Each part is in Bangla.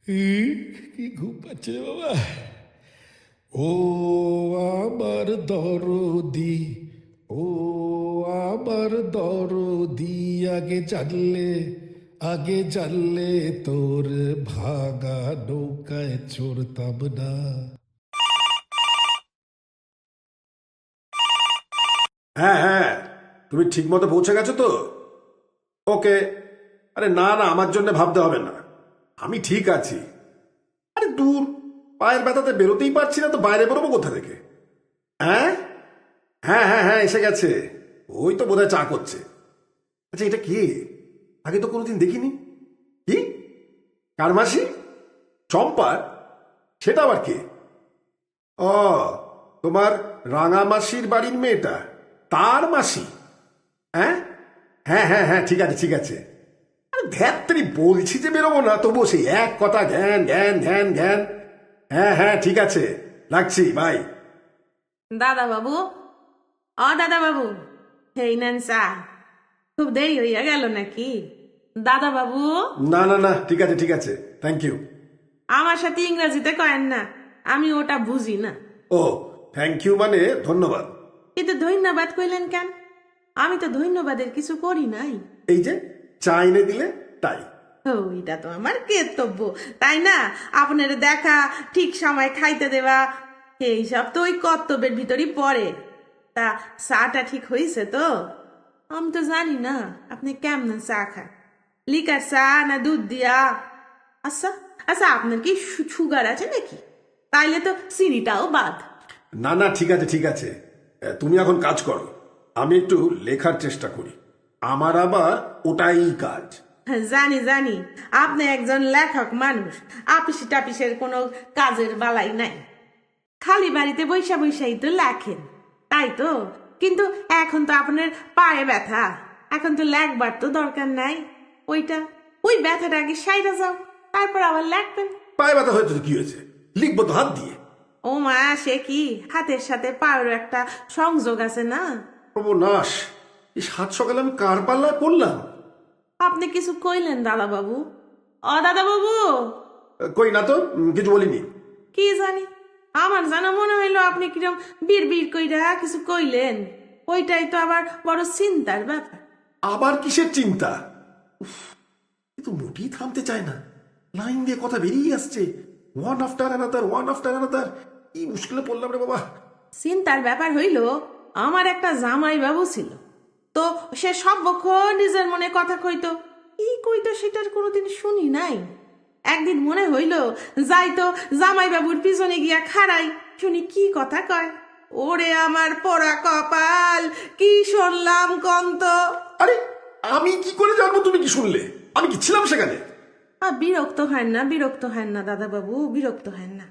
কি ঘুম পাচ্ছে রে বাবা। ও আমার দরদি, ও আমার দরদি, আগে জানলে তোর ভাগা নৌকায় চড়তাম না। হ্যাঁ হ্যাঁ, তুমি ঠিক মতো পৌঁছে গেছো তো? ওকে। আরে না না, আমার জন্য ভাবতে হবে না, আমি ঠিক আছি। আরে দূর, পায়ের ব্যথাতে বেরোতেই পারছি না, তো বাইরে বেরোবো কোথা থেকে? হ্যাঁ হ্যাঁ হ্যাঁ হ্যাঁ, এসে গেছে। ওই তো বোধহয় চা করছে। আচ্ছা, এটা কে? আগে তো কোনোদিন দেখিনি। কি? কার মাসি? চম্পার? সেটা আবার কে? ও, তোমার রাঙা মাসির বাড়ির মেয়েটা, তার মাসি? হ্যাঁ হ্যাঁ হ্যাঁ হ্যাঁ, ঠিক আছে ঠিক আছে। আরে ধ্যাত্তেরি, বলছি যে বেরোবো না, তবুও সেই এক কথা, জ্ঞান জ্ঞান জ্ঞান জ্ঞান। হ্যাঁ হ্যাঁ, ঠিক আছে, রাখছি, বাই। দাদা বাবু, দাদা বাবু, এই নেন চা। খুব দেরি হইয়া গেল নাকি দাদা বাবু? না না না, ঠিক আছে ঠিক আছে, থ্যাংক ইউ। আমার সাথে ইংরেজিতে কয়েন না, আমি ওটা বুঝি না। ও, থ্যাংক ইউ মানে ধন্যবাদ? কিন্তু ধন্যবাদ কইলেন কেন? আমি তো ধন্যবাদের কিছু করি নাই। এই যে চা এনে দিলে, তাই। ওইটা তো আমার কর্তব্য, তাই না? আপনার দেখা, ঠিক সময় খাইতে দেওয়া, এইসব তো ওই কর্তব্যের ভিতরই পড়ে। তা চাটা ঠিক হয়েছে তো? আমি তো জানি না আপনি কেমন চা খান, লিকার চা না দুধ দিয়া? আচ্ছা আচ্ছা, আপনার কি সুগার আছে নাকি? তাইলে তো চিনিটাও বাদ। না না, ঠিক আছে ঠিক আছে, তুমি এখন কাজ করো, আমি একটু লেখার চেষ্টা করি, আমার আবার ওটাই কাজ। জানি জানি, আপনি একজন লেখক মানুষ, আপিসি টাপিসের কোনো কাজের বালাই নাই, খালি বাড়িতে বৈশা বৈশাই তো লেখেন, তাই তো? কিন্তু এখন তো আপনার পায়ে ব্যথা, এখন তো লেখবার তো দরকার নাই। ওই ব্যথাটা আগে সাইরা যাও, তারপর আবার লেখবেন। পায়ে ব্যথা হয়েছে তো কি হয়েছে, লিখবো তো হাত দিয়ে। ও মা, সে কি, হাতের সাথে পায়েরও একটা সংযোগ আছে না? সর্বনাশ, এই সাত সকালে আমি কার পাল্লায় পড়লাম? আপনি কিছু কইলেন দাদা বাবু? দাদা বাবু, কই না তো, কিছু বলিনি। কি জানি, আমার জানা মনে হইলো আপনি কিরম বীর বীর কইরা কিছু কইলেন। ওইটাই তো আবার বড় চিন্তার ব্যাপার। আবার কিসের চিন্তা? উফ, এ তো মোটেই থামতে চায় না, লাইন দিয়ে কথা বেরিয়ে আসছে, one after another, one after another. কি মুশকিলে পড়লাম রে বাবা। চিন্তার ব্যাপার হইল, আমার একটা জামাই বাবু ছিল, তো সে সর্বক্ষণ নিজের মনে কথা কইতো। কি কইতো সেটার কোনোদিন শুনি নাই। একদিন মনে হইল যাই তো জামাই বাবুর পিছনে গিয়া খাড়াই, শুনি কি কথা কয়। ওরে আমার পোড়া কপাল, কি শুনলাম কন্ত! আরে, আমি কি করে জানবো তুমি কি শুনলে? আমি কি ছিলাম সেখানে? বিরক্ত হয় না, বিরক্ত হয় না দাদা বাবু, বিরক্ত হয় না,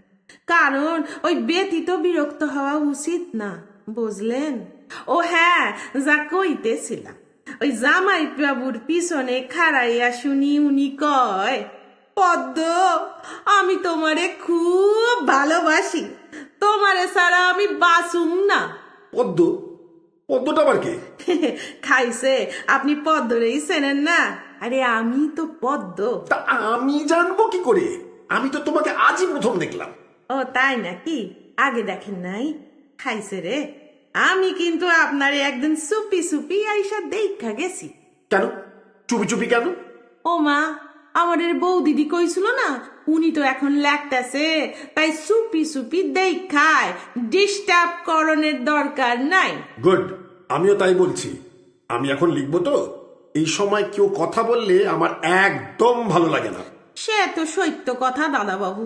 কারণ ওই ব্যতীত বিরক্ত হওয়া উচিত না, বুঝলেন? ও হ্যাঁ, যা কইতেছিলাম, ওই জামাই বাবুর পিছনে খাড়াইয়া শুনি উনি কয়, পদ্ম, আমি তোমারে খুব ভালোবাসি, তোমারে ছাড়া আমি বাঁচুম না। পদ্ম? পদ্মটা আবার কে? খাইছে, আপনি পদ্মরেই চেনেন না? আরে আমি তো পদ্ম। তা আমি জানবো কি করে? আমি তো তোমাকে আজই প্রথম দেখলাম। ও তাই নাকি? আগে দেখেন নাই? খাইছে রে, আমি কিন্তু আপনারে একদিন সুপি সুপি আইসা দেখা গেছি। কেন? চুপি চুপি কেন? ও মা, আমাদের বউ দিদি কইছিল না, উনি তো এখন লেখতেছে, তাই সুপি সুপি দেখায়, ডিস্টার্ব করণের দরকার নাই। গুড, আমিও তাই বলছি। আমি এখন লিখবো তো, এই সময় কেউ কথা বললে আমার একদম ভালো লাগে না। সে তো সত্য কথা দাদা বাবু,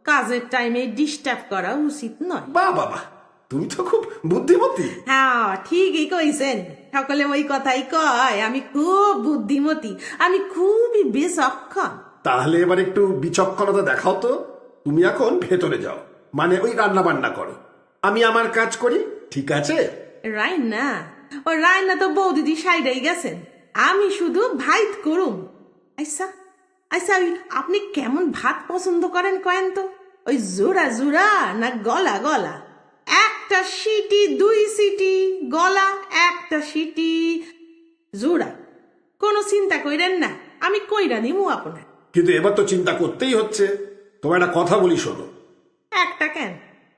কাজের টাইমে ডিস্টার্ব করা উচিত নয়। বাহ বাবা, তুমি তো খুব বুদ্ধিমতী। হ্যাঁ, ঠিকই কইছেন, সকলে ওই কথাই কয় আমি খুব বুদ্ধিমতী, আমি খুবই বিচক্ষণ। তাহলে এবার একটু বিচক্ষণতা দেখাও তো। তুমি এখন ভেতরে যাও, মানে ওই রান্না বান্না করো, আমি আমার কাজ করি, ঠিক আছে? রাইনা, ও রাইনা তো বৌদিদি সাইডাই গেছেন, আমি শুধু ভাইত করুম। আচ্ছা আচ্ছা, ওই আপনি কেমন ভাত পছন্দ করেন কয়েন তো? ওই জোড়া জোড়া না গলা গলা? একটা সিটি, দুই সিটি গলা, একটা সিটি জোড়া। কোনো চিন্তা কইরেন না, আমি কইরা নিমু আপনার। কিন্তু এবার তো চিন্তা করতেই হচ্ছে, তোমার একটা কথা বলি শোনো। একটা কেন,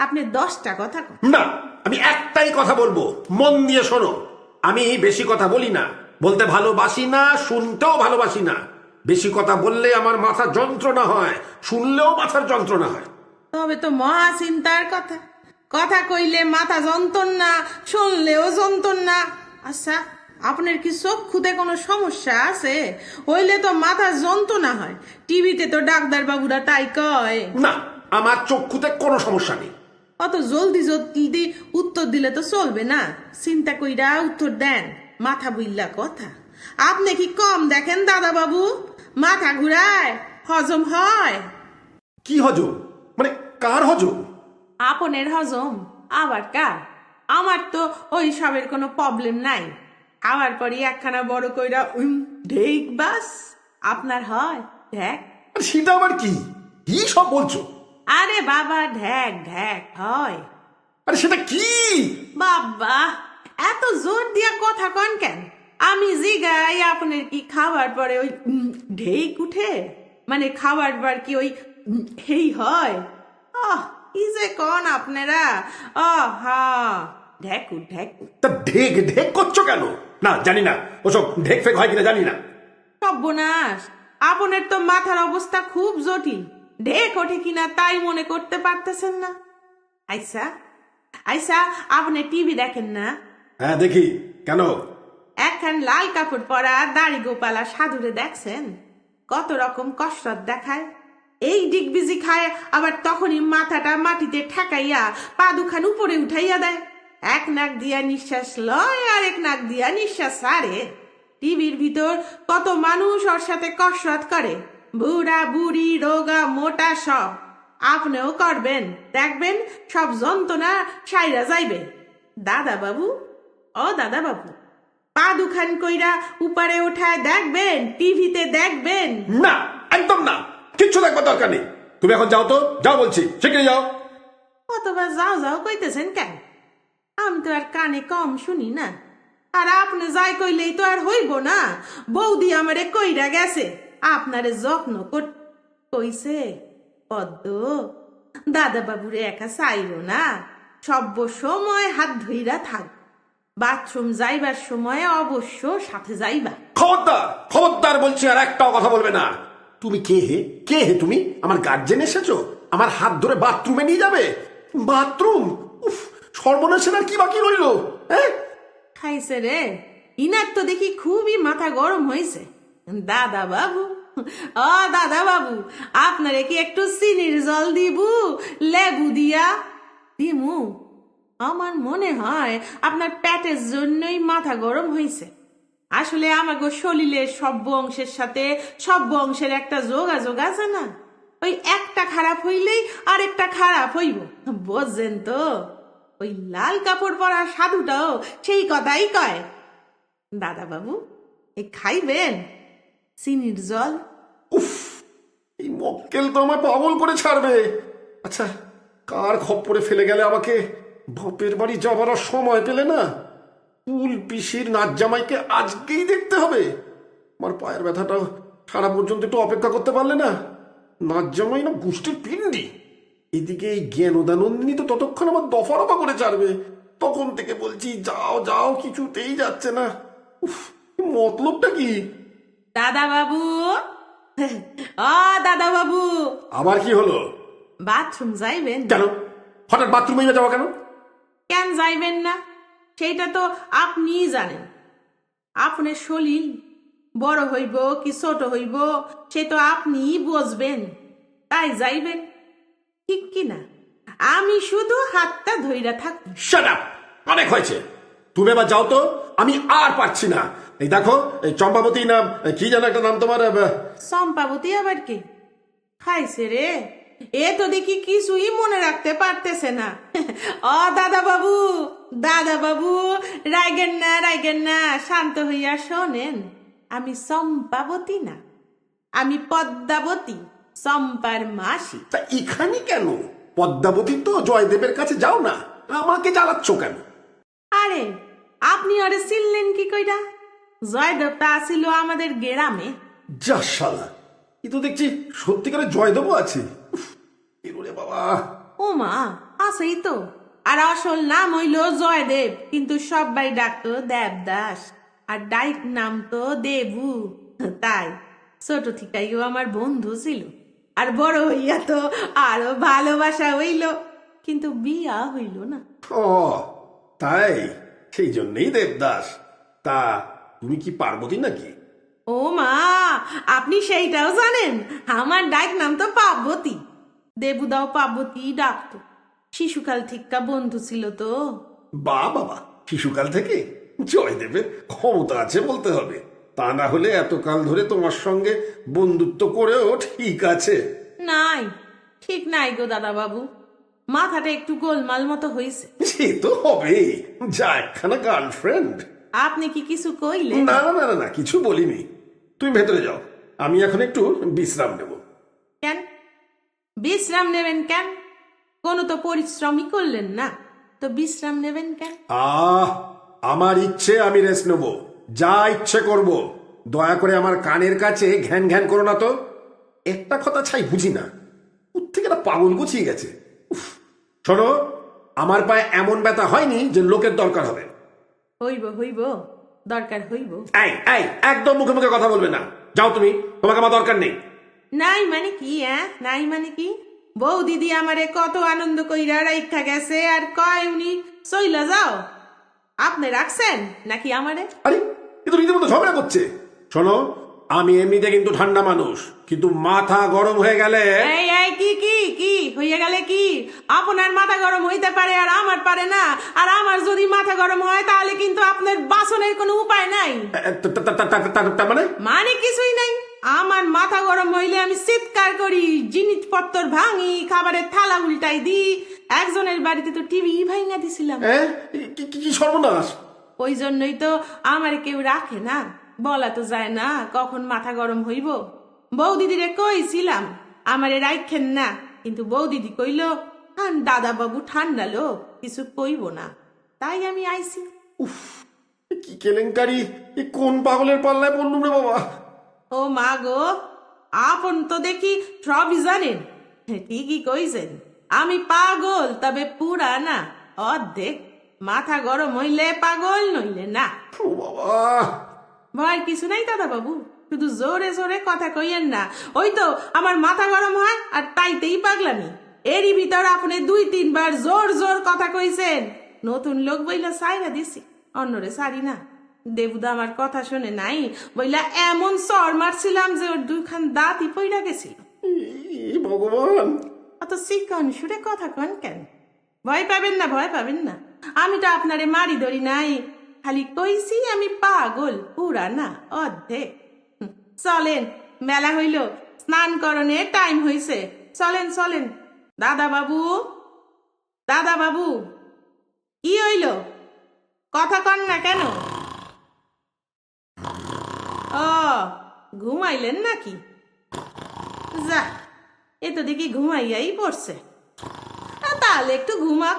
আপনি 10টা কথা কন। না, আমি একটাই কথা বলবো, মন দিয়ে শোনো। আমি বেশি কথা বলি না, বলতে ভালোবাসি না, শুনতেও ভালোবাসি না। বেশি কথা বললে আমার মাথা যন্ত্রণা হয়, শুনলেও মাথার যন্ত্রণা হয়। তবে তো মহা চিন্তার কথা, কথা কইলে মাথা যন্ত্রণা, শুনলেও যন্ত্রণা। আচ্ছা, আপনার কি চক্ষুতে কোনো সমস্যা আছে? হইলে তো মাথা যন্ত্রণা হয়। টিভিতে তো ডাক্তার বাবুরা তাই কয়। না, আমার চক্ষুতে কোনো সমস্যা নেই। অত জলদি জলদি উত্তর দিলে তো চলবে না, চিন্তা কইরা উত্তর দেন। মাথা বুইল্লা কথা। আপনি কি কম দেখেন দাদা বাবু? মাথা ঘুরায়, হজম হয়। কি হজম? মানে কার হজম? আপনের হজম, আবার কার? আমার তো ওই সবের কোনো প্রবলেম নাই। খাওয়ার পরই একখানা বড় কইরা ঢেক বাস। আপনার হয় ঢ্যাক? আরে সেটা আবার কি? কি সব বলছো? আরে বাবা, ঢ্যাক ঢ্যাক হয়। আরে সেটা কি? বাবা, এত জোর দিয়া কথা কন কেন? আমি জিগাই আপনার কি খাওয়ার পরে ওই ঢেক উঠে? মানে খাওয়ার পর কি ওই হেই হয়? কি যে কন আপনারা। হা, ঢেকু ঢেকু। তা ঢেক ঢেক করছো কেন? না জানি না, ওসব ঢেক ফেক হয় কিনা জানি না। সর্বনাশ, আপনার তো মাথার অবস্থা খুব জটিল। ঢেক ওঠে কিনা তাই মনে করতে পারতেছেন না। আইসা আইসা, আপনি টিভি দেখেন না? হ্যাঁ দেখি। কেন? একখান লাল কাপড় পরা দাড়ি গোপালা সাধুরে দেখছেন? কত রকম কসরত দেখায়। এই ডিগবিজি খায়, আবার তখনই মাথাটা মাটিতে ঠেকাইয়া পা দুখান উপরে উঠাইয়া দেয়। এক নাক দিয়া নিঃশ্বাস লয়, আর এক নাক দিয়া নিঃশ্বাস ছাড়ে। টিভির ভিতর কত মানুষ ওর সাথে কসরত করে, বুড়া বুড়ি রোগা মোটা সব। আপনিও করবেন, দেখবেন সব যন্ত্রণা সাইরা যাইবে। দাদা বাবু, ও দাদা বাবু, পা দুখান কইরা উপরে উঠায় দেখবেন, টিভিতে দেখবেন। না, একদম না, কিচ্ছু দেখবার দরকার নেই। তুমি এখন যাও তো, যাও বলছি, শিগগিরই যাও। কতবার যাও যাও কইতেছেন কেন? আমি তো আর কানে কম শুনি না। আর আপনি যাই কইলেই তো আর হইব না। বৌদি আমারে কইরা গেছে আপনারে যত্ন কইছে। পদ্ম, দাদা বাবুরে একা চাইলো না, সব সময় হাত ধইরা থাক। বাথরুম যাইবার সময় অবশ্য সাথে যাইবা। খবরদার, খবরদার বলছি, আর একটাও কথা বলবে না। তুমি কে হে? কে হে তুমি? আমার গার্জেন এসেছো? আমার হাত ধরে বাথরুমে নিয়ে যাবে? বাথরুম? উফ, সর্বনাশের আর কি বাকি রইলো? হ্যাঁ, খাইছে রে, ইনার তো দেখি খুবই মাথা গরম হয়েছে। দাদা বাবু, ও দাদা বাবু, আপনারে কি একটু চিনির জল দিবু, লেবু দিয়া দিমু? আমার মনে হয় আপনার পেটের জন্যই মাথা গরম হয়েছে। আসলে আমাগো শরীরের সব অংশের সাথে সব অংশের একটা যোগাযোগ আছে না? ওই একটা খারাপ হইলেই আরেকটা খারাপ হইব, বুঝছেন তো? ওই লাল কাপড় পরা সাধুটাও সেই কথাই কয়। দাদা বাবু, এই খাইবেন চিনির জল? উফ, এই মক্কেল তো আমার পাগল করে ছাড়বে। আচ্ছা, কার খপ্পরে ফেলে গেলে আমাকে? বাপের বাড়ি যাবার আর সময় পেলে না। কুল পিসির নাচ জামাইকে আজকেই দেখতে হবে। আমার পায়ের ব্যথাটা সারা পর্যন্ত একটু অপেক্ষা করতে পারলে না? নাচ জামাই না গোষ্ঠীর পিণ্ডি। এদিকে এই জ্ঞানদানন্দিনী তো ততক্ষণ আমার দফা রফা করে ছাড়বে। তখন থেকে বলছি যাও যাও, কিছুতেই যাচ্ছে না। উফ, মতলবটা কি? দাদা বাবু, ও দাদা বাবু, আবার কি হলো? বাথরুম যাইবেন? কেন হঠাৎ বাথরুমে যাওয়া কেন? কেন যাইবেন না সেইটা তো আপনিই জানেন। আপনার শরীর বড় হইব কি ছোট হইব সে তো আপনিই বুঝবেন, তাই যাইবেন, ঠিক কিনা? আমি শুধু হাতটা ধইরা থাকব। শাট আপ, অনেক হয়েছে। তুমি এবার যাও তো, আমি আর পারছি না। এই দেখো, এই চম্পাবতী নাম কি যেন একটা নাম তোমার? সম্পাবতী আবার কি? খাইছে রে, এ তো দেখি কিছুই মনে রাখতে পারতেছে না। ও দাদা বাবু, দাদা বাবু, রাইগেন না, শান্ত হইয়া শোনেন। আমি সম্পাবতী না, আমি পদ্মাবতী, চম্পার মাসি। তা এখানে কেন? পদ্মাবতী তো জয়দেবের কাছে যাও না, আমাকে জ্বালাচ্ছ কেন? আরে আপনি আরে চিনলেন কি কইরা? জয়দেবটা আসিল আমাদের গ্রামে। যা শালা, এ তো দেখছি সত্যিকারের জয়দেবও আছে। উফ, ওরে বাবা। ও মা, আছেই তো। আর আসল নাম হইল জয়দেব, কিন্তু সবাই ডাকতো দেবদাস। আর ডাইক নাম তো দেবু। তাই ছোট থেকেও আমার বন্ধু ছিল। আর বড় হইয়া তো আরো ভালোবাসা হইল, কিন্তু বিয়া হইল না। ও তাই, সেই জন্যই দেবদাস। তা তুমি কি পার্বতী নাকি? ও মা, আপনি সেইটাও জানেন? আমার ডাক নাম তো পার্বতী। দেবুদাও পার্বতী ডাকতো। শিশুকাল ঠিকা বন্ধু ছিল তো। বা বাবা, শিশুকাল থেকে জয়দেবের ক্ষমতা আছে বলতে হবে। তা না হলে এতকাল ধরে তোমার সঙ্গে বন্ধুত্ব করেও ঠিক আছে। নাই, ঠিক নাই গো দাদা বাবু। মাথাটা একটু গোলমাল মতো হইছে। সে তো হবেই, যা একখানা গার্লফ্রেন্ড। আপনি কি কিছু কইলেন? না না না না না, কিছু বলিনি। তুমি ভেতরে যাও, আমি এখন একটু বিশ্রাম নেব। কেন বিশ্রাম নেবেন কেন? কোনো তো পরিশ্রমই করলেন না, তো বিশ্রাম নেবেন কেন? আমার ইচ্ছে, আমি রেস্ট নেব, যা ইচ্ছে করব। দয়া করে আমার কানের কাছে ঘ্যান ঘ্যান করো না তো। একটা কথা ছাই বুঝি না, থেকে একটা পাগল গুছিয়ে গেছে। উফ, শোনো, আমার পায়ে এমন ব্যথা হয়নি যে লোকের দরকার হবে। হইব হইব, দরকার হইব। এই এই, একদম মুখে মুখে কথা বলবে না। যাও তুমি, তোমাকে আমার দরকার নেই। নাই মানে কি? নাই মানে কি? বউ দিদি আমারে কত আনন্দ কইরা রাইখা গেছে, আর কয় উনি চইলা যাও। আপনি রাখছেন নাকি আমারে? আরে, এ তো রীতিমতো ঝগড়া করছে। শোনো, আমি এমনিতে কিন্তু ঠান্ডা মানুষ, কিন্তু মাথা গরম হয়ে গেলে। এই এই, কি কি কি হইয়া গেলে কি? আপনার মাথা গরম হইতে পারে আর আমার পারে না। আর আমার যদি মাথা গরম হয় তাহলে কিন্তু আপনার বাসনের কোনো উপায় নাই। তার মানে? মানে কিছুই নাই। আমার মাথা গরম হইলে আমি চিৎকার করি, জিনিসপত্র ভাঙি, খাবারের থালা উল্টাই দিই। একজনের বাড়িতে তো টিভি ভাঙা দিছিলাম। কি সর্বনাশ! ওই জন্যই তো আমার কেউ রাখে না। বলা তো যায় না কখন মাথা গরম হইব। বৌদিদিরে কইছিলাম আমারে রাখেন না, কিন্তু বৌদিদি কইল দাদা বাবু ঠান্ডা লোক, কিছু কইব না। তাই আমি আইছি। উফ, কি কেলেঙ্কারি! এ কোন পাগলের পাল্লায় পড়লুম রে বাবা। ও মা গো, আপন তো দেখি সবই জানেন। ঠিকই কইছেন, আমি পাগল, তবে পুরা না, অর্ধেক। মাথা গরম হইলে পাগল, নইলে না। ও বাবা! ভয়ের কিছু নাই দাদা বাবু, শুধু জোরে জোরে কথা কইয়েন না। ওই তো আমার মাথা গরম হয় আর তাইতেই পাগলামি। এরই ভিতর আপনি 2-3 বার জোর জোর কথা কইছেন। নতুন লোক বইলা সাইরা দিছি, অন্যরে সারি না। দেবুদা আমার কথা শুনে নাই বইলা এমন চর মারছিলাম যে ওর 2খান দাঁতই পইড়া গেছিল। ভগবান! অত চিকন সুরে কথা কন কেন? ভয় পাবেন না, ভয় পাবেন না। আমি তো আপনারে মারি ধরি নাই, খালি কইছি আমি পাগল, পুরা না, অর্ধেক। চলেন, মেলা হইল, স্নান করণের টাইম হইছে। চলেন চলেন। দাদা বাবু, দাদা বাবু, কি হইল? কথা কন না কেন? ও, ঘুমাইলেন নাকি? যা, এ তো দেখি ঘুমাইয়াই পড়ছে। তাহলে একটু ঘুমাক,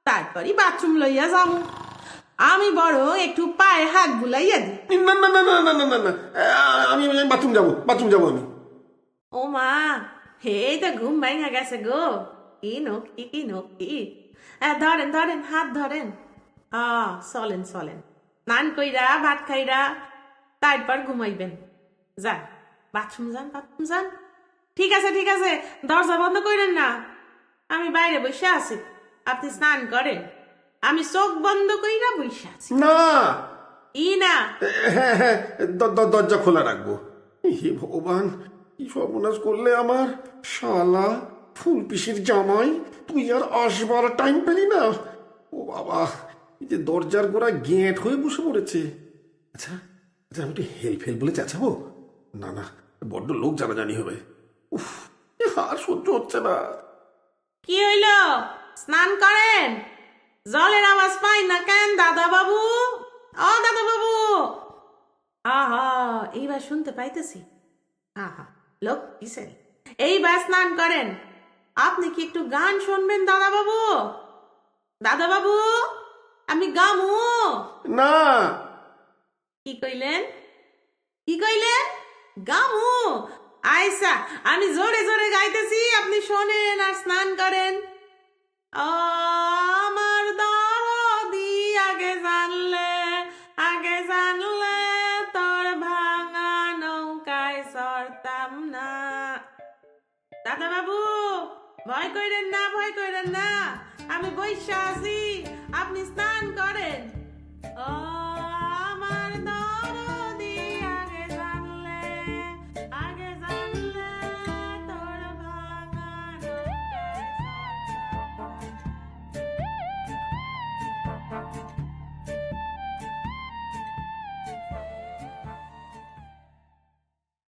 তারপরই বাথরুম লইয়া যাবো। আমি বড় একটু পায়ে হাত বুলাইয়া দি। না না না না না না না না, আমি বাথরুম যাবো আমি। ও মা, এই তো ঘুম ভাঙা গেছে গো। কি নকি কি নকি। ধরেন ধরেন, হাত ধরেন। চলেন চলেন, স্নান কইরা ভাত খাইরা তারপর ঘুমাইবেন। যান, বাথরুম যান, বাথরুম যান। ঠিক আছে ঠিক আছে, দরজা বন্ধ করেন না। আমি বাইরে বসে আছি, আপনি স্নান করেন। আমি চোখ বন্ধ কইরা বসে আছি। না, ই না। হ্যাঁ হ্যাঁ, দরজা খোলা রাখবো। হে ভগবান, কি সর্বনাশ করলে আমার! শালা ফুল পিসির জামাই, তুই আর আসবার টাইম পেলি না। ও বাবা, এই যে দরজার গোড়া গেঁট হয়ে বসে পড়েছে। আচ্ছা আচ্ছা, আমি একটু হেল্প বলে চেঁচাবো? না না, বড্ড লোক জানাজানি হবে। উফ, আর সহ্য হচ্ছে না। কি হইল? স্নান করেন, জলের আওয়াজ পাই না কেন দাদা বাবু? ও দাদা বাবু! আহা, এইবার শুনতে পাইতেছি। আহা, লোক কিসের? এইবার স্নান করেন। আপনি কি একটু গান শুনবেন দাদা বাবু? দাদা বাবু, আমি গামু। না। কি কইলেন? কি কইলেন? গামু? আইসা, আমি জোরে জোরে গাই গাইতেছি, আপনি শোনেন আর স্নান করেন। ও আমার দরদি, আগে জানলে তোর ভাঙা নৌকায় চড়তাম না। দাদা বাবু, ভয় কইরেন না, আমি বৈশা আছি, আপনি স্নান করেন। ও